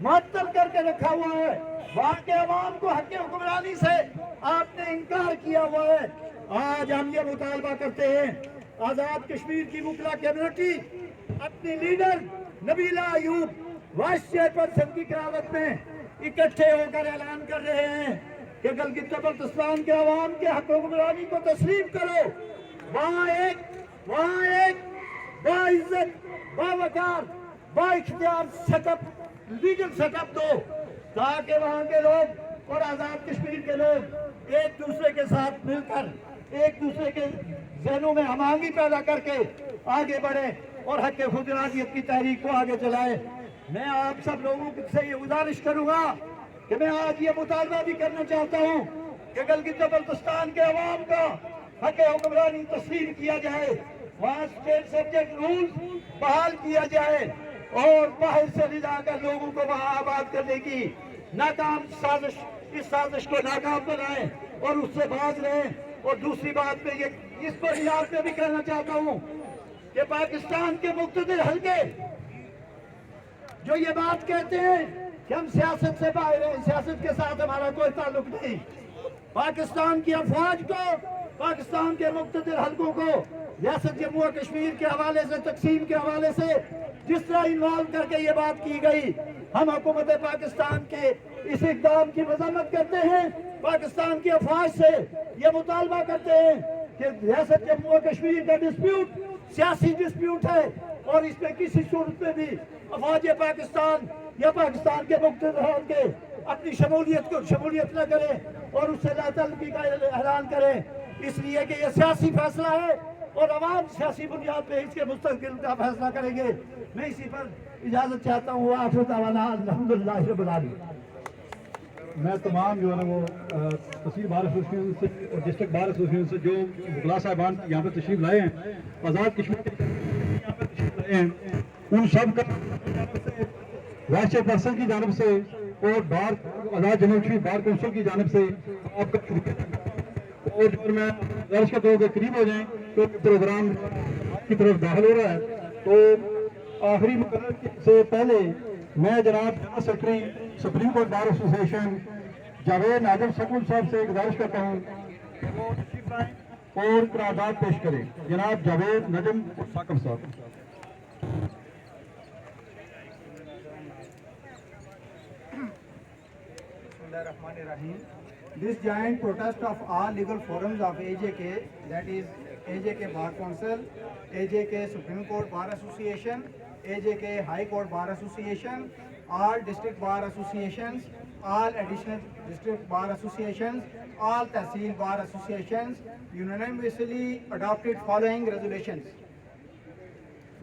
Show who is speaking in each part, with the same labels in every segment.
Speaker 1: معطل کر کے رکھا ہوا ہے. وہاں کے عوام کو حق حکمرانی سے آپ نے انکار کیا ہوا ہے. آج ہم یہ مطالبہ کرتے ہیں آزاد کشمیر کی وکلا کمیونٹی اپنی leader Nabeela Ayub vice chairperson کی قیادت میں اکٹھے ہو کر اعلان کر رہے ہیں کہ گلگت بلتستان کے عوام کے حق حکمرانی کو تسلیم کرو. وہاں ایک باعزت باوقار با اختیار set up legal set up دو تاکہ وہاں کے لوگ اور آزاد کشمیر کے لوگ ایک دوسرے کے ساتھ مل کر ایک دوسرے کے ذہنوں میں ہم آہنگی پیدا کر کے آگے بڑھیں اور حق خودارادیت کی تحریک کو آگے چلائیں. میں آپ سب لوگوں سے یہ گزارش کروں گا کہ میں آج یہ مطالبہ بھی کرنا چاہتا ہوں کہ گلگت بلتستان کے عوام کا حق حکمرانی تسلیم کیا جائے. وہاں اسٹیٹ سبجیکٹ رول بحال کیا جائے اور باہر سے لے جا کر لوگوں کو وہاں آباد کرنے کی ناکام سازش اس سازش کو ناکام بنائیں اور اس سے باز رہیں. اور دوسری بات میں یہ اس کو علاج میں بھی کہنا چاہتا ہوں کہ پاکستان کے مقتدر حلقے جو یہ بات کہتے ہیں کہ ہم سیاست سے باہر ہیں, سیاست کے ساتھ ہمارا کوئی تعلق نہیں. پاکستان کی افواج کو, پاکستان کے مقتدر حلقوں کو ریاست جموں و کشمیر کے حوالے سے, تقسیم کے حوالے سے جس طرح انوالو کر کے یہ بات کی گئی, ہم حکومت پاکستان کے اس اقدام کی مذمت کرتے ہیں. پاکستان کی افواج سے یہ مطالبہ کرتے ہیں کہ ریاست جموں و کشمیر کا ڈسپیوٹ سیاسی ڈسپیوٹ ہے اور اس میں کسی صورت میں بھی افواج پاکستان یا پاکستان کے مقتدر حلقے اپنی شمولیت نہ کریں اور اس سے لا تعلقی کا اعلان کریں, اس لیے کہ یہ سیاسی فیصلہ ہے اور عوام سیاسی بنیاد پہ اس کے مستقبل کا فیصلہ کریں گے. میں اسی پر اجازت چاہتا ہوں. آخر دعوانا الحمدللہ رب العالمین.
Speaker 2: میں تمام جو ہے نا وہ تحصیل بار ایسوسیشن سے اور ڈسٹرکٹ بار ایسوسیشن سے جو وکلاء صاحبان یہاں پہ تشریف لائے ہیں, آزاد کشمیر یہاں پہ تشریف لائے ہیں, ان سب کا وائس چیئر پرسن کی جانب سے اور بار آزاد جموں کشمیر بار کونسل کی جانب سے آپ کا اور جو میں درج کرتا ہوں کہ قریب ہو جائیں تو پروگرام کی طرف داخل ہو رہا ہے. تو آخری مقرر سے پہلے میں جناب general secretary supreme court bar association Javed Nazim سکول صاحب سے گزارش کرتا ہوں کہ وہ تشریف لائیں اور قرارداد پیش کریں. جناب جاوید نجم ثاقب صاحب.
Speaker 3: This joint protest of all legal forums of AJK, that is AJK Bar Council, AJK Supreme Court Bar Association, AJK High Court Bar Association, all district bar associations, all additional district bar associations, all Tehsil Bar Associations unanimously adopted following resolutions.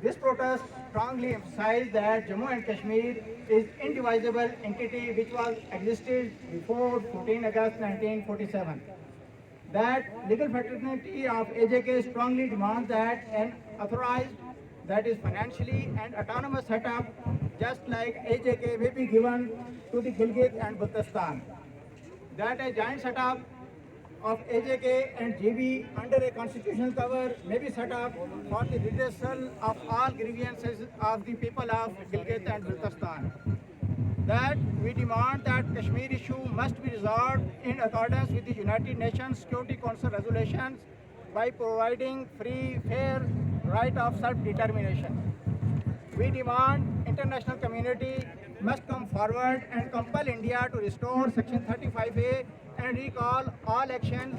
Speaker 3: This protest strongly emphasized that Jammu and Kashmir is indivisible entity which was existed before 14 August 1947. That legal fraternity of AJK strongly demands that an authorized, that is financially and autonomous setup just like AJK may be given to the Gilgit and Baltistan. That a joint setup of AJK and GB under a constitutional cover may be set up for the redressal of all grievances of the people of Gilgit and Baltistan. That we demand that Kashmir issue must be resolved in accordance with the United Nations Security Council resolutions by providing free, fair right of self-determination. We demand international community must come forward and compel India to restore Section 35A and recall all actions.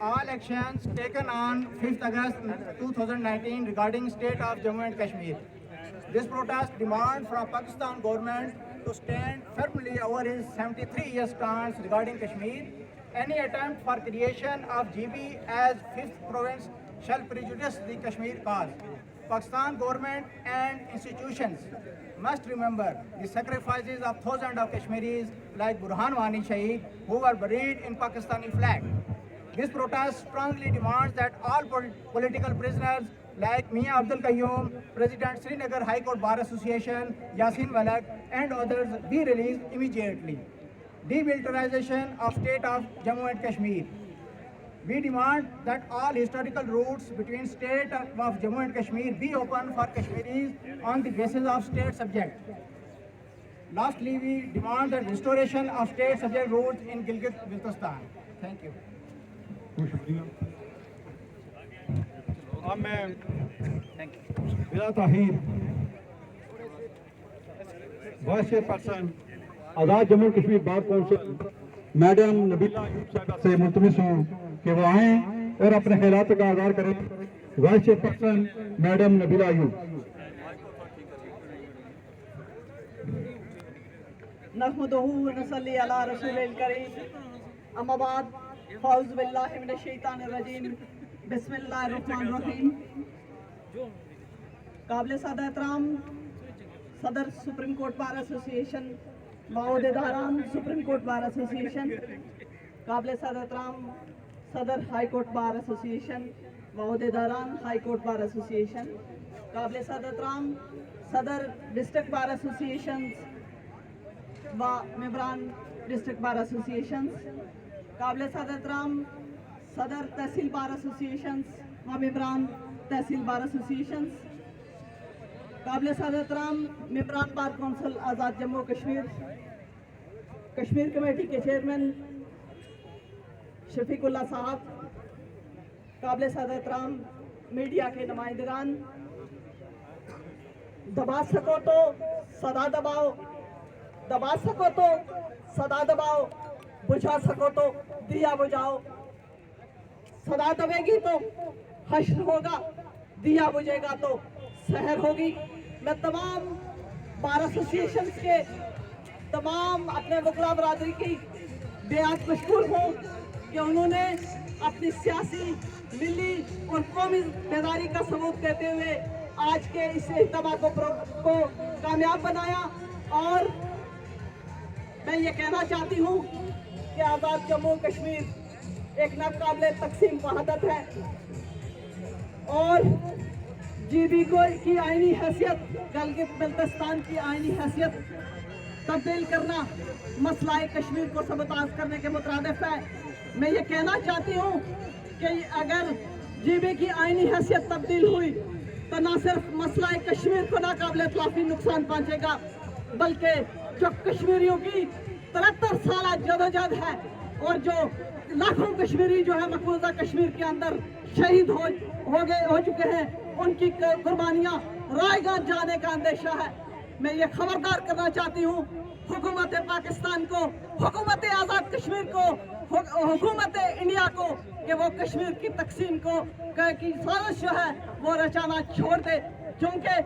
Speaker 3: All actions taken on 5th August 2019 regarding state of Jammu and Kashmir. This protest demands from Pakistan government to stand firmly over his 73-year stance regarding Kashmir. Any attempt for creation of GB as 5th province shall prejudice the Kashmir cause. Pakistan government and institutions must remember the sacrifices of thousands of Kashmiris like Burhan Wani Shaheed who were buried in Pakistani flag. This protest strongly demands that all political prisoners like Mia Abdul Qayyum, President Srinagar High Court Bar Association, Yasin Malak and others be released immediately. demilitarization of state of Jammu and Kashmir. We demand that all historical routes between state of Jammu and Kashmir be open for Kashmiris on the basis of state subject. Lastly, we demand the restoration of state subject routes in Gilgit-Baltistan. Thank you.
Speaker 2: اب میں بلا تاخیر vice chair person Azad Jammu Kashmir bar council madam Nabila Ayub صاحبہ سے ملتمس ہوں کہ وہ آئیں اور اپنے خیالات کا اظہار کریں. Vice chair person madam Nabila Ayub.
Speaker 4: نحمدہ ونصلی علی رسول الکریم اما بعد فاعوذ باللہ من الشیطان الرجیم بسم اللہ الرحمن الرحیم. قابل سعادت احترام صدر سپریم کورٹ بار ایسوسی ایشن عہدیداران سپریم کورٹ بار ایسوسی ایشن، قابل سعادت احترام صدر ہائی کورٹ بار ایسوسی ایشن عہدیداران ہائی کورٹ بار ایسوسی ایشن، قابل سعادت احترام صدر ڈسٹرکٹ بار ایسوسی ایشن و ممبران ڈسٹرکٹ بار ایسوسی ایشنز، قابل سعادت احترام صدر تحصیل بار ایسوسی ایشنز و ممبران تحصیل بار ایسوسی ایشنز، قابل سعادت احترام ممبران بار کونسل آزاد جموں کشمیر، کشمیر کمیٹی کے چیئرمین شفیق اللہ صاحب، قابل سعادت احترام میڈیا کے نمائندگان. دبا سکو تو صدا دباؤ، دبا سکو تو صدا دباؤ، بجھا سکو تو دیا بجھاؤ. صدا دبے گی تو حشر ہوگا، دیا بجھے گا تو سحر ہوگی. میں تمام بار ایسوسی ایشنز کے تمام اپنے وکلا برادری کی بیعت مشکور ہوں کہ انہوں نے اپنی سیاسی، ملی اور قومی بیداری کا ثبوت دیتے ہوئے آج کے اس اجتماع کو کامیاب بنایا. اور میں یہ کہنا چاہتی ہوں کہ آزاد جموں کشمیر ایک ناقابل تقسیم وحدت ہے اور جی بی کو کی آئینی حیثیت، گلگت بلتستان کی آئینی حیثیت تبدیل کرنا مسئلہ کشمیر کو سبوتاژ کرنے کے مترادف ہے. میں یہ کہنا چاہتی ہوں کہ اگر جی بی کی آئینی حیثیت تبدیل ہوئی تو نہ صرف مسئلہ کشمیر کو ناقابل اطلاقی نقصان پہنچے گا، بلکہ جو کشمیریوں کی 73 سالہ جدوجہد ہے اور جو لاکھوں کشمیری جو ہے مقبوضہ کشمیر کے اندر شہید ہو چکے ہیں، ان کی قربانیاں رائے گاہ جانے کا اندیشہ ہے. میں یہ خبردار کرنا چاہتی ہوں حکومت پاکستان کو، حکومت آزاد کشمیر کو، حکومت انڈیا کو کہ وہ کشمیر کی تقسیم کی سازش جو ہے وہ رچانا چھوڑ دے، چونکہ